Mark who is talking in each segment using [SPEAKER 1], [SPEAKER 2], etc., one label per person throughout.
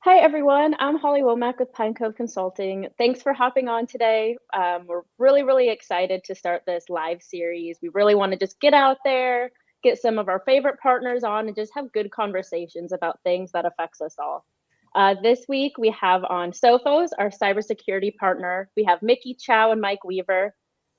[SPEAKER 1] Hi, everyone. I'm Holly Womack with Pine Cove Consulting. Thanks for hopping on today. We're really excited to start this live series. We really want to just get out there, get some of our favorite partners on, and just have good conversations about things that affects us all. This week, we have on Sophos, our cybersecurity partner. We have Micki, Chao, and Mike Weaver.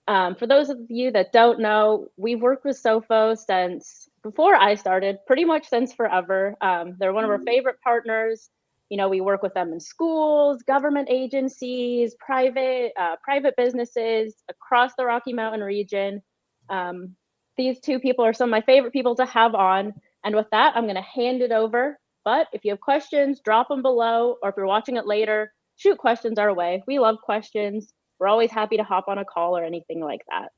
[SPEAKER 1] For those of you that don't know, we've worked with Sophos since before I started, pretty much since forever. They're one of our favorite partners. We work with them in schools, government agencies, private businesses across the Rocky Mountain region. Um, these two people are some of my favorite people to have on. And with that, I'm going to hand it over. But if you have questions, drop them below, or if you're watching it later, shoot questions our way. We love questions. We're always happy to hop on a call or anything like that.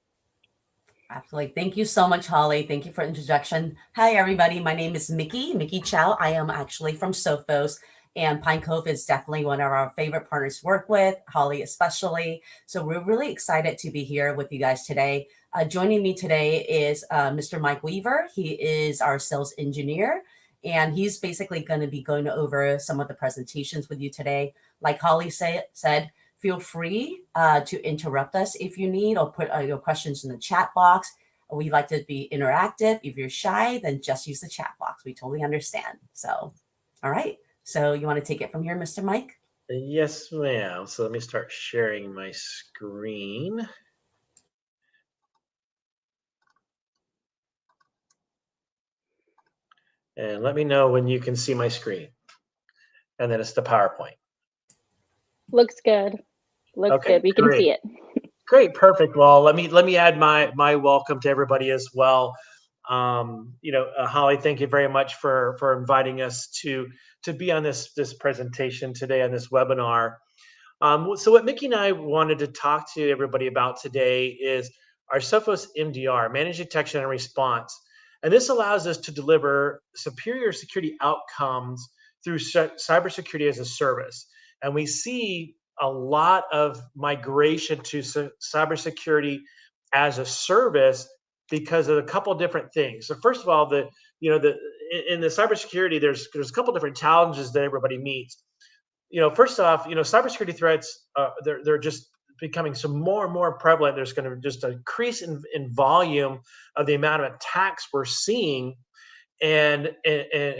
[SPEAKER 2] Absolutely. Thank you so much, Holly. Thank you for the introduction. Hi, everybody. My name is Micki Chao. I am actually from Sophos, and Pine Cove is definitely one of our favorite partners to work with, Holly especially. So we're really excited to be here with you guys today. Joining me today is Mr. Mike Weaver. He is our sales engineer, and he's basically going to be going over some of the presentations with you today. Like Holly said, feel free to interrupt us if you need, or put your questions in the chat box. We like to be interactive. If you're shy, then just use the chat box. We totally understand. So, all right. So you want to take it from here, Mr. Mike?
[SPEAKER 3] Yes, ma'am. So let me start sharing my screen. And let me know when you can see my screen. And then it's the PowerPoint.
[SPEAKER 1] Looks good. Looks good. We can see it.
[SPEAKER 3] Great, perfect. Well, let me add my welcome to everybody as well. Holly, thank you very much for inviting us to be on this presentation today on this webinar. So what Micki and I wanted to talk to everybody about today is our Sophos MDR, Managed Detection and Response. And this allows us to deliver superior security outcomes through cybersecurity as a service. And we see a lot of migration to cybersecurity as a service because of a couple of different things. So first of all, in the cybersecurity, there's a couple of different challenges that everybody meets. First off, cybersecurity threats, they're just becoming some more and more prevalent. There's going to just increase in volume of the amount of attacks we're seeing, and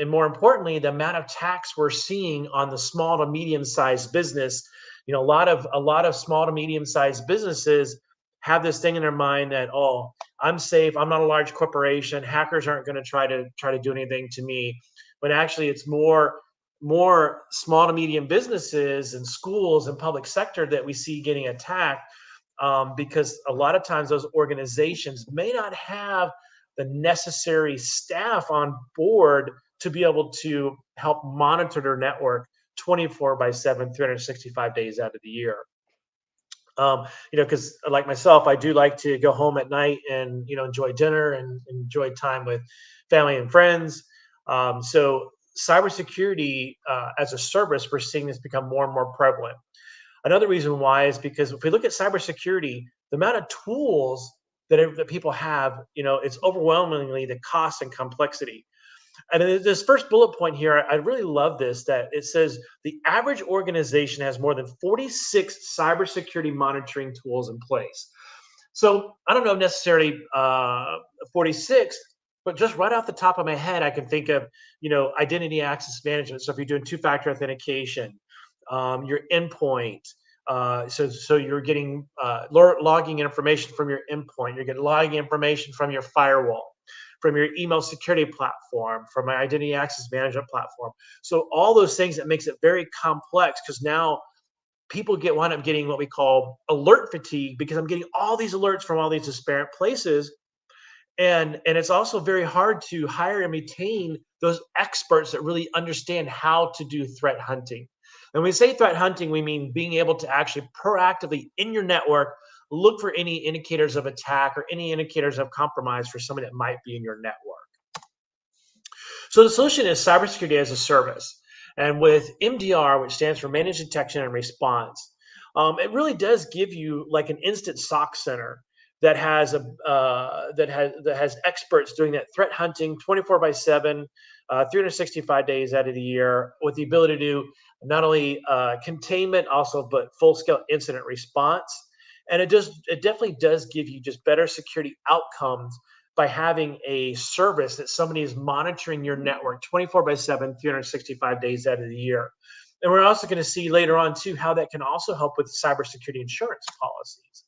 [SPEAKER 3] more importantly, the amount of attacks we're seeing on the small to medium sized business. A lot of small to medium sized businesses have this thing in their mind that, oh, I'm safe. I'm not a large corporation. Hackers aren't going to try to do anything to me. When actually, it's more small to medium businesses and schools and public sector that we see getting attacked, because a lot of times those organizations may not have the necessary staff on board to be able to help monitor their network 24/7, 365 days out of the year. Because like myself, I do like to go home at night and enjoy dinner and enjoy time with family and friends. So cybersecurity as a service, we're seeing this become more and more prevalent. Another reason why is because if we look at cybersecurity, the amount of tools that people have, it's overwhelmingly the cost and complexity. And then this first bullet point here, I really love this, that it says the average organization has more than 46 cybersecurity monitoring tools in place. So I don't know necessarily 46, but just right off the top of my head, I can think of, identity access management. So if you're doing two-factor authentication, your endpoint, so you're getting logging information from your endpoint, you're getting logging information from your firewall, from your email security platform, from my identity access management platform. So all those things, that makes it very complex, because now people wind up getting what we call alert fatigue, because I'm getting all these alerts from all these disparate places. And it's also very hard to hire and retain those experts that really understand how to do threat hunting. And when we say threat hunting, we mean being able to actually proactively in your network look for any indicators of attack or any indicators of compromise for somebody that might be in your network. So the solution is cybersecurity as a service. And with MDR, which stands for Managed Detection and Response, it really does give you like an instant SOC center that has experts doing that threat hunting 24/7, 365 days out of the year, with the ability to do not only containment, also but full scale incident response. And it definitely does give you just better security outcomes by having a service that somebody is monitoring your network 24/7, 365 days out of the year. And we're also going to see later on too how that can also help with cybersecurity insurance policies.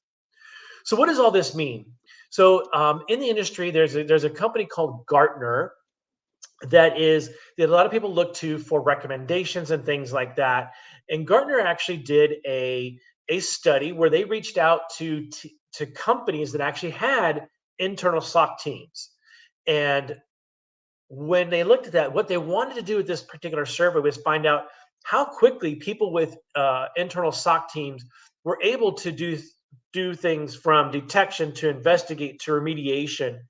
[SPEAKER 3] So what does all this mean? So in the industry, there's a company called Gartner that a lot of people look to for recommendations and things like that. And Gartner actually did a study where they reached out to companies that actually had internal SOC teams. And when they looked at that, what they wanted to do with this particular survey was find out how quickly people with internal SOC teams were able to do things from detection to investigate to remediation.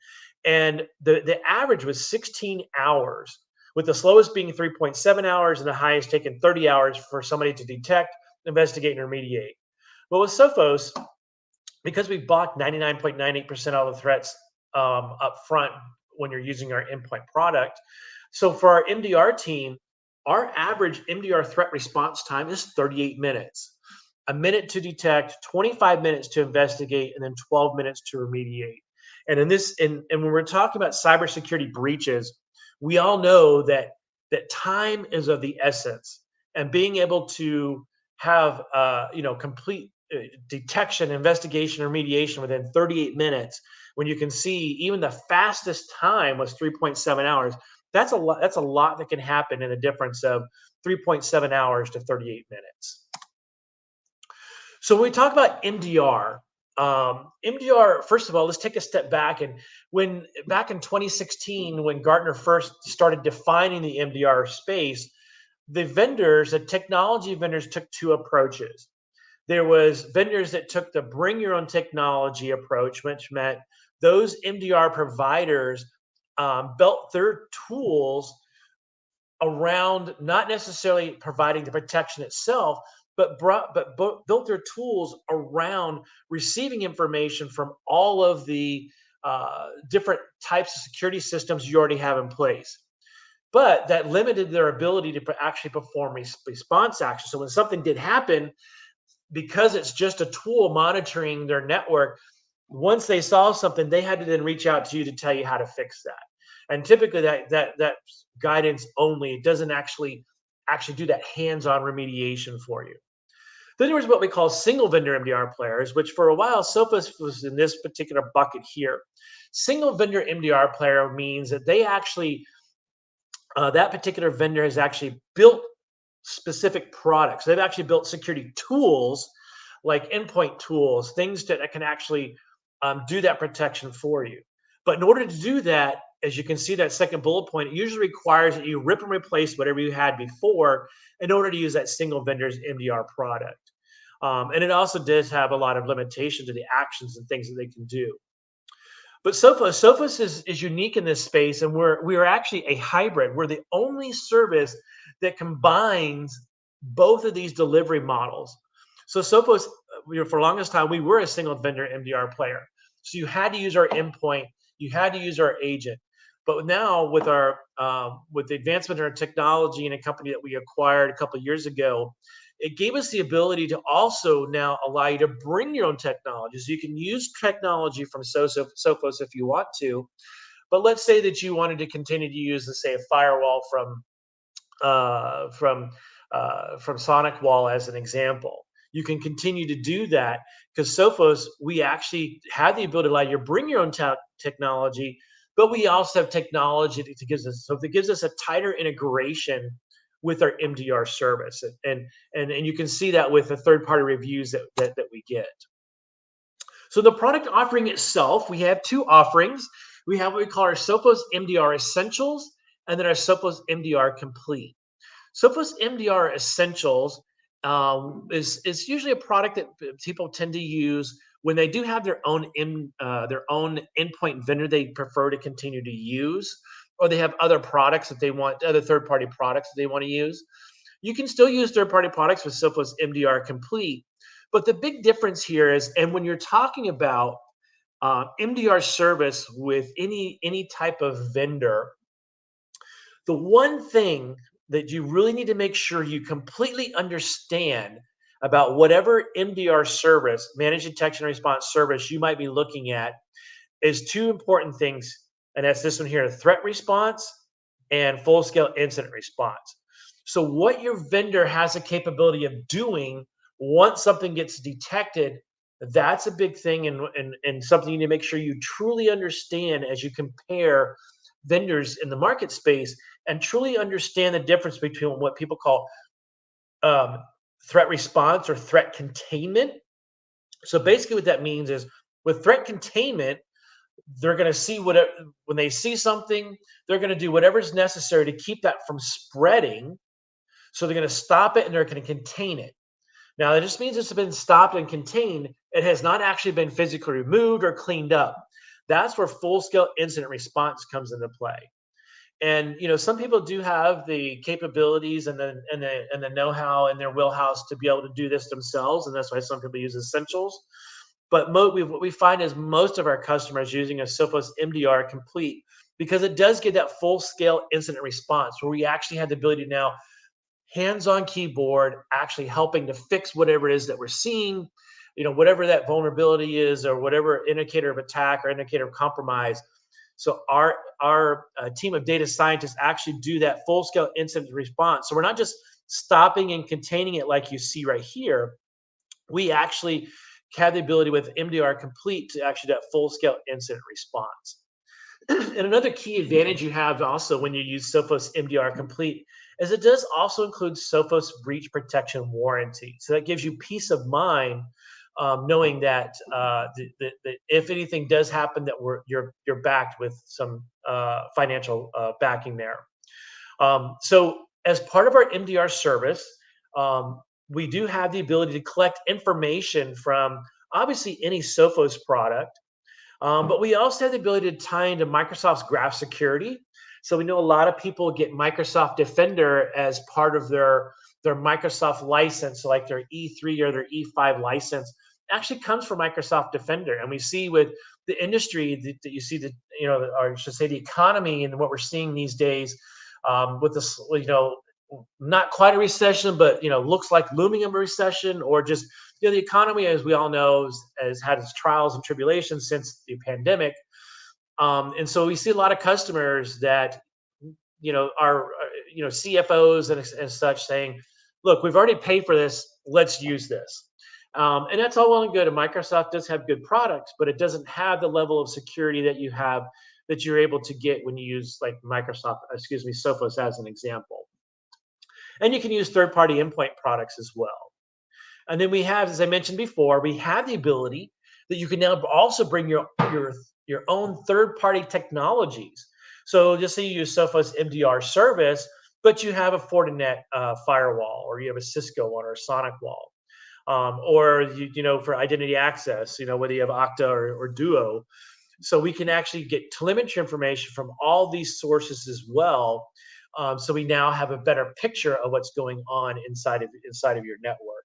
[SPEAKER 3] And the average was 16 hours, with the slowest being 3.7 hours and the highest taking 30 hours for somebody to detect, investigate, and remediate. Well, with Sophos, because we block 99.98% of all the threats up front when you're using our endpoint product. So for our MDR team, our average MDR threat response time is 38 minutes. A minute to detect, 25 minutes to investigate, and then 12 minutes to remediate. And when we're talking about cybersecurity breaches, we all know that time is of the essence, and being able to have complete detection, investigation, remediation within 38 minutes, when you can see even the fastest time was 3.7 hours. That's a lot. That's a lot that can happen in a difference of 3.7 hours to 38 minutes. So when we talk about MDR, MDR, first of all, let's take a step back. And back in 2016, when Gartner first started defining the MDR space, the technology vendors took two approaches. There was vendors that took the bring your own technology approach, which meant those MDR providers built their tools around not necessarily providing the protection itself, but built their tools around receiving information from all of the different types of security systems you already have in place. But that limited their ability to actually perform response action. So when something did happen, because it's just a tool monitoring their network, once they saw something, they had to then reach out to you to tell you how to fix that. And typically that guidance only, it doesn't actually do that hands-on remediation for you. Then there was what we call single vendor MDR players, which for a while Sophos was in this particular bucket here. Single vendor MDR player means that they actually that particular vendor has actually built specific products. They've actually built security tools like endpoint tools, things that can actually do that protection for you. But in order to do that, as you can see that second bullet point, it usually requires that you rip and replace whatever you had before in order to use that single vendor's MDR product. And it also does have a lot of limitations to the actions and things that they can do. But Sophos is unique in this space, and we are actually a hybrid. We're the only service that combines both of these delivery models. So Sophos, for the longest time, we were a single vendor MDR player. So you had to use our endpoint, you had to use our agent. But now with the advancement in our technology and a company that we acquired a couple of years ago, it gave us the ability to also now allow you to bring your own technology. So you can use technology from Sophos if you want to. But let's say that you wanted to continue to use, let's say, a firewall from SonicWall as an example. You can continue to do that because Sophos, we actually have the ability to allow you to bring your own technology, but we also have technology that gives us a tighter integration with our MDR service, and you can see that with the third-party reviews that we get. So the product offering itself, we have two offerings. We have what we call our Sophos MDR Essentials, and then our Sophos MDR Complete. Sophos MDR Essentials is usually a product that people tend to use when they do have their own endpoint vendor they prefer to continue to use, or they have other products that they want, other third-party products that they want to use. You can still use third-party products with Sophos MDR Complete, but the big difference here is, and when you're talking about MDR service with any type of vendor, the one thing that you really need to make sure you completely understand about whatever MDR service, managed detection and response service you might be looking at, is two important things. And that's this one here: threat response and full scale incident response. So, what your vendor has the capability of doing once something gets detected, that's a big thing, and something you need to make sure you truly understand as you compare vendors in the market space, and truly understand the difference between what people call um, threat response or threat containment. So basically, what that means is with threat containment, they're going to see whatever, when they see something, they're going to do whatever's necessary to keep that from spreading. So they're going to stop it and they're going to contain it. Now, that just means it's been stopped and contained. It has not actually been physically removed or cleaned up. That's where full scale incident response comes into play. And some people do have the capabilities and the know-how in their wheelhouse to be able to do this themselves, and that's why some people use essentials. But what we find is most of our customers using a Sophos MDR complete, because it does give that full scale incident response where we actually have the ability to now hands on keyboard actually helping to fix whatever it is that we're seeing, whatever that vulnerability is or whatever indicator of attack or indicator of compromise. So our team of data scientists actually do that full scale incident response. So we're not just stopping and containing it like you see right here. We actually have the ability with MDR complete to actually do that full scale incident response. And another key advantage you have also when you use Sophos MDR complete is it does also include Sophos breach protection warranty. So that gives you peace of mind, knowing that if anything does happen, that you're backed with some financial backing there. So as part of our MDR service, we do have the ability to collect information from obviously any Sophos product. But we also have the ability to tie into Microsoft's graph security. So we know a lot of people get Microsoft Defender as part of their Microsoft license, so like their E3 or their E5 license actually comes from Microsoft Defender. And we see with the industry that you see or I should say the economy and what we're seeing these days with this, not quite a recession, but looks like looming a recession, or just the economy, as we all know, has had its trials and tribulations since the pandemic, and so we see a lot of customers that are CFOs and such saying, "Look, we've already paid for this. Let's use this." And that's all well and good. And Microsoft does have good products, but it doesn't have the level of security that you're able to get when you use like Sophos as an example. And you can use third-party endpoint products as well. And then we have, as I mentioned before, we have the ability that you can now also bring your own third-party technologies. So just say you use Sophos MDR service, but you have a Fortinet firewall, or you have a Cisco one or a Sonic wall, or for identity access, whether you have Okta or Duo. So we can actually get telemetry information from all these sources as well. So we now have a better picture of what's going on inside of your network.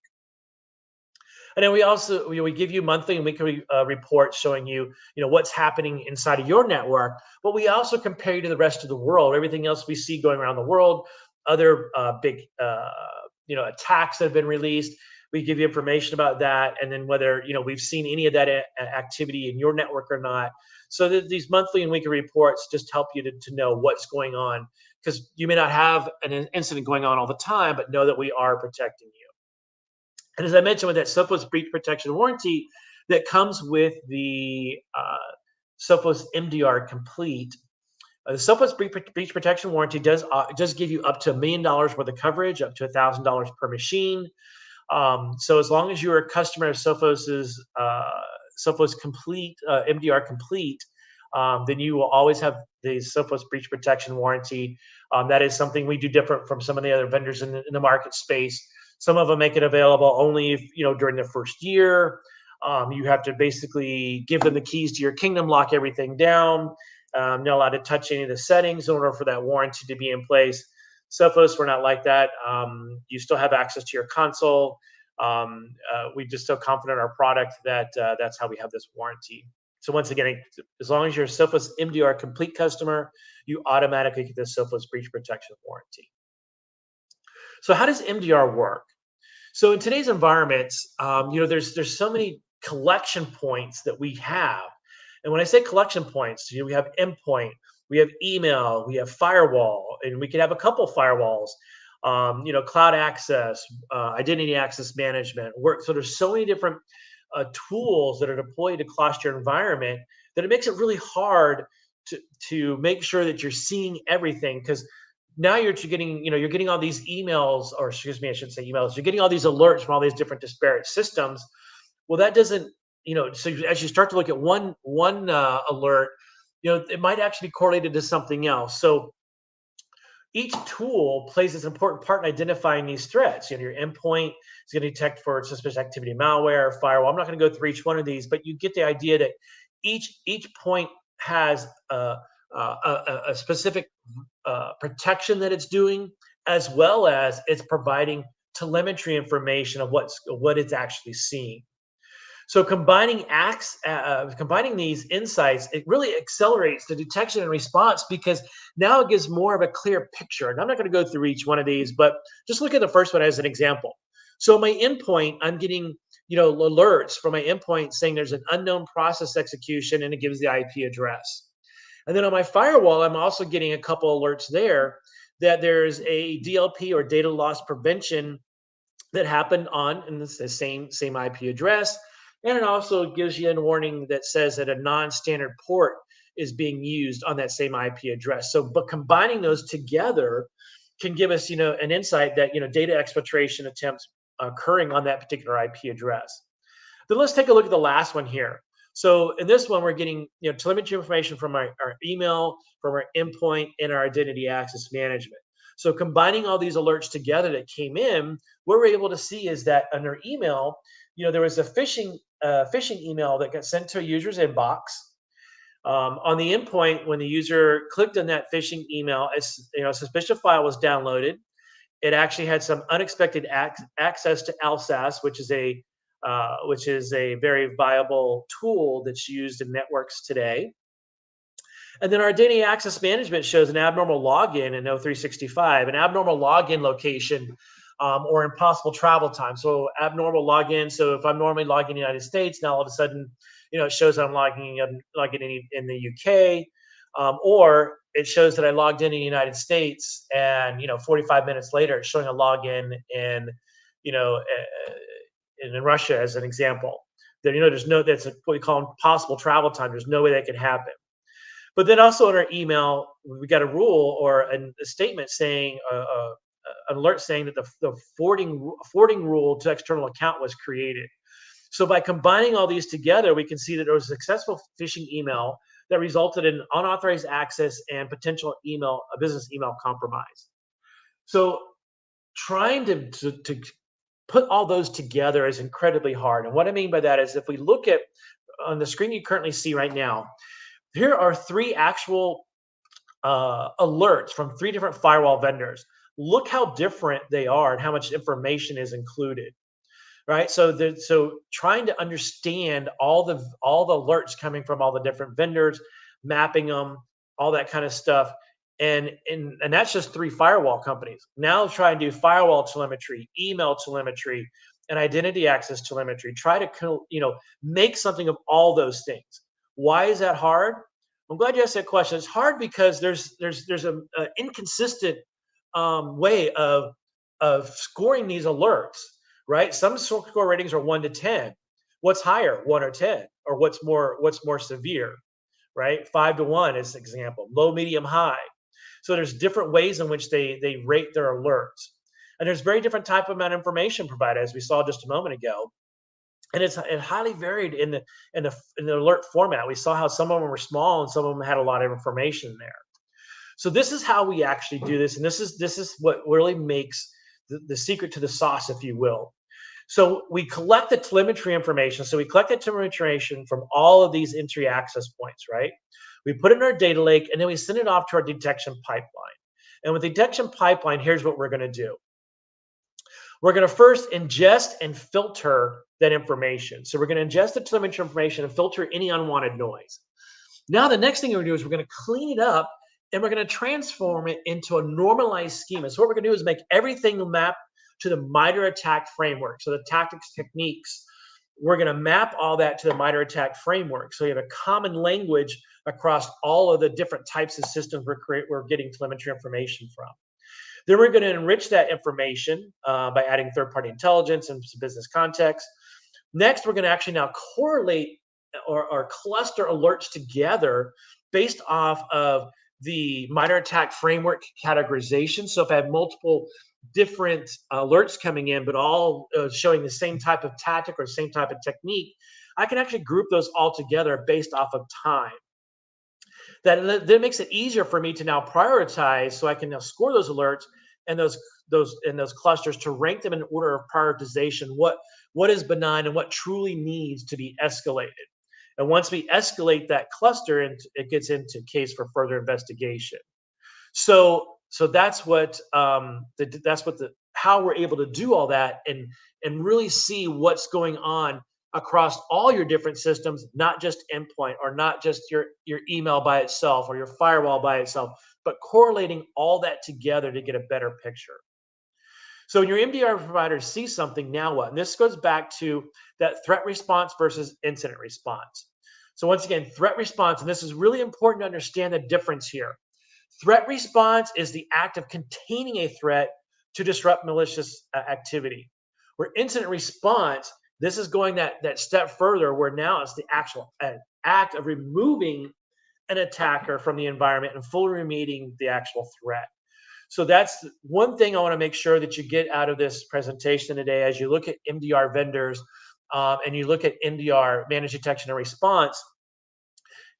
[SPEAKER 3] And then we also we give you monthly and weekly reports showing you what's happening inside of your network. But we also compare you to the rest of the world, everything else we see going around the world, other big attacks that have been released. We give you information about that, and then whether we've seen any of that activity in your network or not. So these monthly and weekly reports just help you to know what's going on, because you may not have an incident going on all the time, but know that we are protecting you. And as I mentioned, with that Sophos breach protection warranty that comes with the Sophos MDR complete, the Sophos breach protection warranty does give you up to $1 million worth of coverage, up to $1,000 per machine. So as long as you're a customer of Sophos's Sophos complete MDR complete, then you will always have the Sophos breach protection warranty. That is something we do different from some of the other vendors in the market space. Some of them make it available only if, during the first year. You have to basically give them the keys to your kingdom, lock everything down, not allowed to touch any of the settings in order for that warranty to be in place. Sophos, we're not like that. You still have access to your console. We just so confident in our product that that's how we have this warranty. So once again, as long as you're a Sophos MDR complete customer, you automatically get the Sophos breach protection warranty. So how does MDR work? So in today's environments, there's so many collection points that we have. And when I say collection points, we have endpoint, we have email, we have firewall, and we could have a couple firewalls. Cloud access, identity access management. So there's so many different tools that are deployed across your environment that it makes it really hard to make sure that you're seeing everything, because now you're getting all these emails, or excuse me, I shouldn't say emails. You're getting all these alerts from all these different disparate systems. Well, that doesn't, so as you start to look at one alert, it might actually be correlated to something else. So each tool plays this important part in identifying these threats. Your endpoint is going to detect for suspicious activity, malware, firewall. I'm not going to go through each one of these, but you get the idea that each point has a specific protection that it's doing, as well as it's providing telemetry information of what it's actually seeing. So combining these insights, it really accelerates the detection and response, because now it gives more of a clear picture. And I'm not going to go through each one of these, but just look at the first one as an example. So my endpoint, I'm getting alerts from my endpoint saying there's an unknown process execution, and it gives the IP address. And then on my firewall, I'm also getting a couple alerts there that there's a DLP, or data loss prevention, that happened in the same IP address. And it also gives you a warning that says that a non-standard port is being used on that same IP address. So, but combining those together can give us, an insight that, data exfiltration attempts occurring on that particular IP address. Then let's take a look at the last one here. So in this one, we're getting, telemetry information from our email, from our endpoint, and our identity access management. So combining all these alerts together that came in, what we're able to see is that under email, there was a phishing email that got sent to a user's inbox. On the endpoint, when the user clicked on that phishing email, a suspicious file was downloaded. It actually had some unexpected access to LSAS, which is a very viable tool that's used in networks today. And then our identity access management shows an abnormal login in O365, an abnormal login location, or impossible travel time. So abnormal login. So if I'm normally logging in the United States, now all of a sudden, it shows I'm logging in the UK, or it shows that I logged in the United States, and 45 minutes later, it's showing a login in Russia, as an example. That that's what we call impossible travel time. There's no way that could happen. But then also in our email, we got a rule, or a statement saying, an alert saying that the forwarding rule to external account was created. So by combining all these together, we can see that there was a successful phishing email that resulted in unauthorized access and potential a business email compromise. So trying to put all those together is incredibly hard. And what I mean by that is, if we look at on the screen you currently see right now, here are 3 actual alerts from 3 different firewall vendors. Look how different they are and how much information is included, right? So trying to understand all the alerts coming from all the different vendors, mapping them, all that kind of stuff. And that's just 3 firewall companies. Now try and do firewall telemetry, email telemetry, and identity access telemetry. Try to make something of all those things. Why is that hard? I'm glad you asked that question. It's hard because there's an inconsistent way of scoring these alerts, right? Some score ratings are 1 to 10. What's higher, 1 or 10, or what's more severe, right? 5 to 1 is an example. Low, medium, high. So there's different ways in which they rate their alerts, and there's very different type of amount of information provided, as we saw just a moment ago. And it's highly varied in the alert format. We saw how some of them were small and some of them had a lot of information there. So this is how we actually do this, and this is what really makes the secret to the sauce, if you will. So we collect the telemetry information. So we collect the telemetry information from all of these entry access points, right? We put it in our data lake, and then we send it off to our detection pipeline. And with the detection pipeline, here's what we're going to do. We're going to first ingest and filter that information. So we're going to ingest the telemetry information and filter any unwanted noise. Now, the next thing we're going to do is we're going to clean it up and we're going to transform it into a normalized schema. So what we're going to do is make everything map to the MITRE ATT&CK framework. So the tactics, techniques, we're going to map all that to the MITRE ATT&CK framework. So you have a common language across all of the different types of systems we're getting telemetry information from. Then we're going to enrich that information by adding third-party intelligence and some business context. Next, we're going to actually now correlate or cluster alerts together based off of the MITRE ATT&CK framework categorization. So if I have multiple different alerts coming in, but all showing the same type of tactic or same type of technique, I can actually group those all together based off of time. That makes it easier for me to now prioritize, so I can now score those alerts and those clusters to rank them in order of prioritization. What is benign and what truly needs to be escalated. And once we escalate that cluster, and it gets into case for further investigation. So that's what how we're able to do all that and really see what's going on across all your different systems, not just endpoint or not just your email by itself or your firewall by itself, but correlating all that together to get a better picture. So when your MDR provider sees something, now what? And this goes back to that threat response versus incident response. So once again, threat response, and this is really important to understand the difference here. Threat response is the act of containing a threat to disrupt malicious activity. Where incident response, this is going that step further, where now it's the actual act of removing an attacker from the environment and fully remediating the actual threat. So that's one thing I want to make sure that you get out of this presentation today as you look at MDR vendors and you look at MDR, managed detection and response.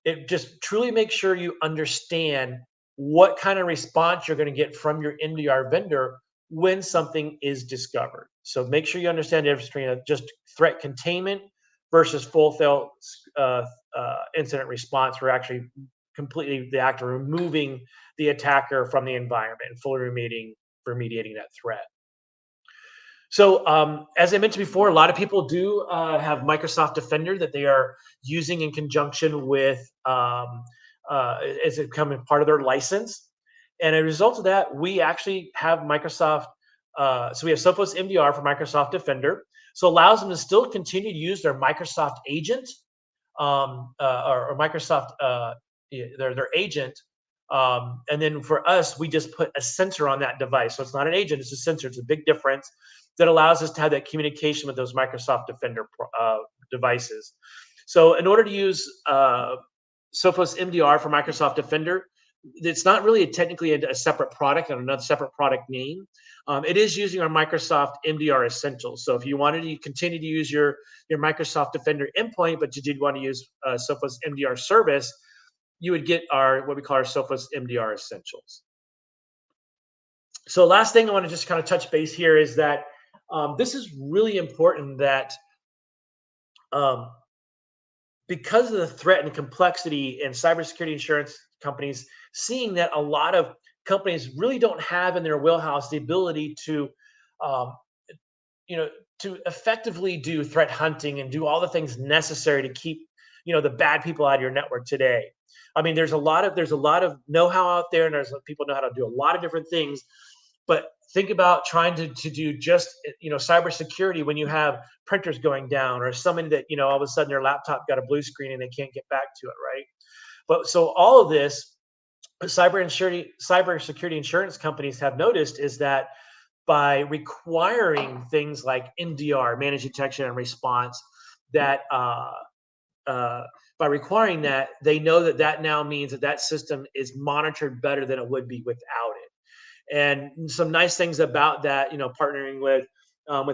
[SPEAKER 3] It just truly makes sure you understand what kind of response you're going to get from your MDR vendor when something is discovered. So make sure you understand the difference between just threat containment versus full-scale incident response. We're actually completely the act of removing the attacker from the environment and fully remediating that threat. So as I mentioned before, a lot of people do have Microsoft Defender that they are using in conjunction with as it becoming part of their license. And as a result of that, we actually have Microsoft. So we have Sophos MDR for Microsoft Defender. So it allows them to still continue to use their Microsoft agent or Microsoft, their agent. And then for us, we just put a sensor on that device. So it's not an agent, it's a sensor. It's a big difference that allows us to have that communication with those Microsoft Defender devices. So in order to use Sophos MDR for Microsoft Defender, it's not really technically a separate product and another separate product name. It is using our Microsoft MDR Essentials. So if you wanted to continue to use your Microsoft Defender endpoint, but you did want to use Sophos MDR service, you would get what we call our Sophos MDR Essentials. So last thing I want to just kind of touch base here is that this is really important that because of the threat and complexity in cybersecurity insurance companies, seeing that a lot of companies really don't have in their wheelhouse the ability to, to effectively do threat hunting and do all the things necessary to keep, the bad people out of your network today. I mean, there's a lot of know-how out there, and there's people know how to do a lot of different things. But think about trying to do just cybersecurity when you have printers going down or somebody that all of a sudden their laptop got a blue screen and they can't get back to it, right? But so all of this, cybersecurity insurance companies have noticed is that by requiring things like MDR, managed detection and response, that by requiring that, they know that now means that system is monitored better than it would be without it. And some nice things about that, partnering with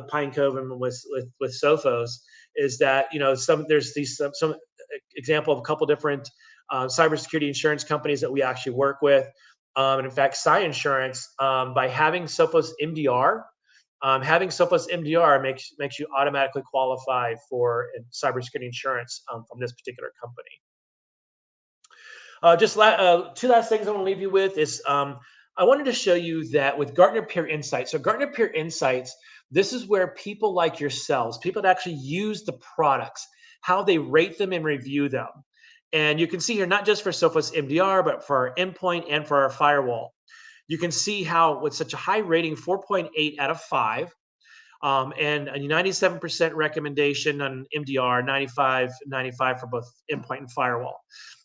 [SPEAKER 3] Pine Cove and with Sophos is that there's some example of a couple different cybersecurity insurance companies that we actually work with, and in fact, Cy Insurance, by having Sophos MDR, makes you automatically qualify for cybersecurity insurance from this particular company. Two last things I want to leave you with is I wanted to show you that with Gartner Peer Insights. So Gartner Peer Insights, this is where people like yourselves, people that actually use the products, how they rate them and review them. And you can see here, not just for Sophos MDR, but for our endpoint and for our firewall. You can see how with such a high rating, 4.8 out of 5, and a 97% recommendation on MDR, 95 for both endpoint and firewall.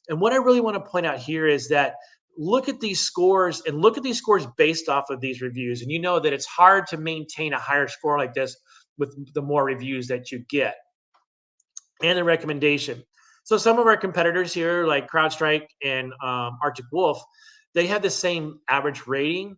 [SPEAKER 3] And what I really want to point out here is that look at these scores and look at these scores based off of these reviews. And you know that it's hard to maintain a higher score like this with the more reviews that you get and the recommendation. So some of our competitors here, like CrowdStrike and Arctic Wolf, they have the same average rating,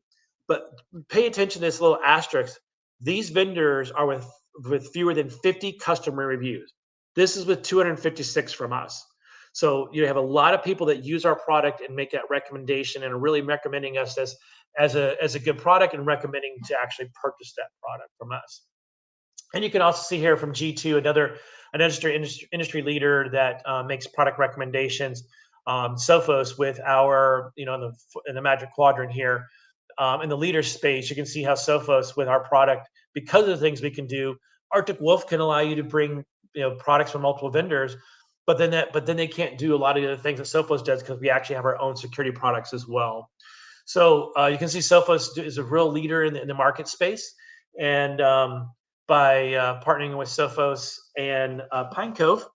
[SPEAKER 3] but pay attention to this little asterisk. These vendors are with fewer than 50 customer reviews. This is with 256 from us. So you have a lot of people that use our product and make that recommendation and are really recommending us as a good product and recommending to actually purchase that product from us. And you can also see here from G2, another industry leader that makes product recommendations, Sophos, with our, in the Magic Quadrant here, in the leader space, you can see how Sophos with our product, because of the things we can do, Arctic Wolf can allow you to bring products from multiple vendors, but then they can't do a lot of the other things that Sophos does because we actually have our own security products as well. So you can see Sophos is a real leader in the market space, and by partnering with Sophos and Pine Cove,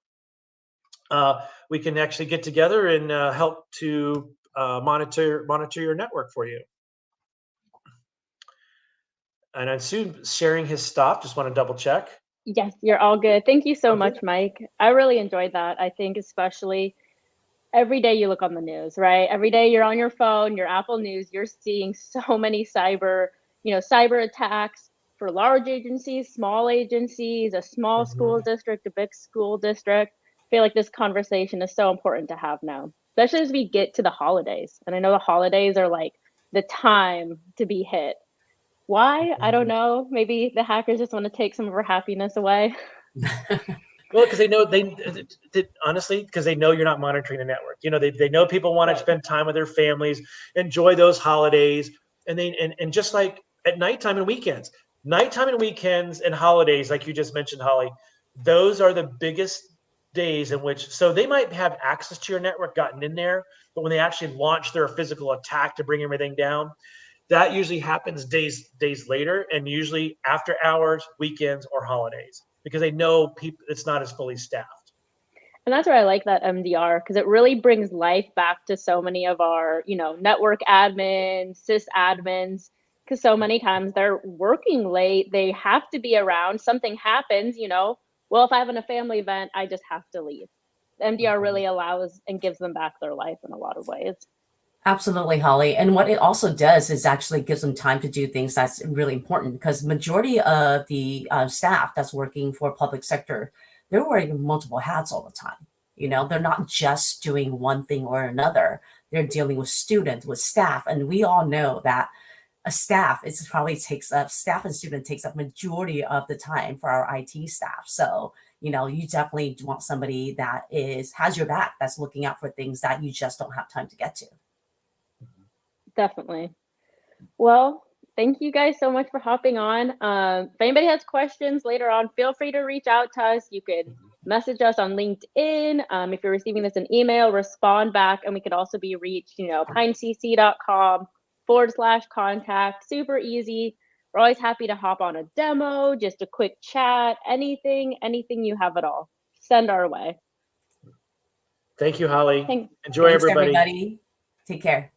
[SPEAKER 3] we can actually get together and help to monitor your network for you. And I assume sharing has stopped. Just want to double check.
[SPEAKER 1] Yes, you're all good. Thank you so
[SPEAKER 3] Okay.
[SPEAKER 1] much, Mike. I really enjoyed that. I think especially every day you look on the news, right? Every day you're on your phone, your Apple News, you're seeing so many cyber attacks for large agencies, small agencies, a small school district, a big school district. I feel like this conversation is so important to have now, especially as we get to the holidays. And I know the holidays are like the time to be hit. Why? I don't know. Maybe the hackers just want to take some of our happiness away.
[SPEAKER 3] Well, because they know honestly, because they know you're not monitoring the network. They know people want to spend time with their families, enjoy those holidays, and just like at nighttime and weekends, and holidays, like you just mentioned, Holly, those are the biggest days in which. So they might have access to your network, gotten in there, but when they actually launch their physical attack to bring everything down, that usually happens days later, and usually after hours, weekends, or holidays, because they know it's not as fully staffed.
[SPEAKER 1] And that's where I like that MDR, because it really brings life back to so many of our, network admins, sysadmins, because so many times they're working late, they have to be around, something happens, well, if I have a family event, I just have to leave. MDR really allows and gives them back their life in a lot of ways.
[SPEAKER 2] Absolutely, Holly. And what it also does is actually gives them time to do things that's really important, because majority of the staff that's working for public sector, they're wearing multiple hats all the time. They're not just doing one thing or another. They're dealing with students, with staff. And we all know that staff and student takes up majority of the time for our IT staff. So, you definitely want somebody that has your back, that's looking out for things that you just don't have time to get to.
[SPEAKER 1] Definitely. Well, thank you guys so much for hopping on. If anybody has questions later on, feel free to reach out to us. You could message us on LinkedIn. If you're receiving this in email, respond back. And we could also be reached, pinecc.com/contact. Super easy. We're always happy to hop on a demo, just a quick chat, anything you have at all. Send our way.
[SPEAKER 3] Thank you, Holly.
[SPEAKER 1] Thanks.
[SPEAKER 3] Enjoy,
[SPEAKER 2] Thanks,
[SPEAKER 3] everybody.
[SPEAKER 2] Everybody. Take care.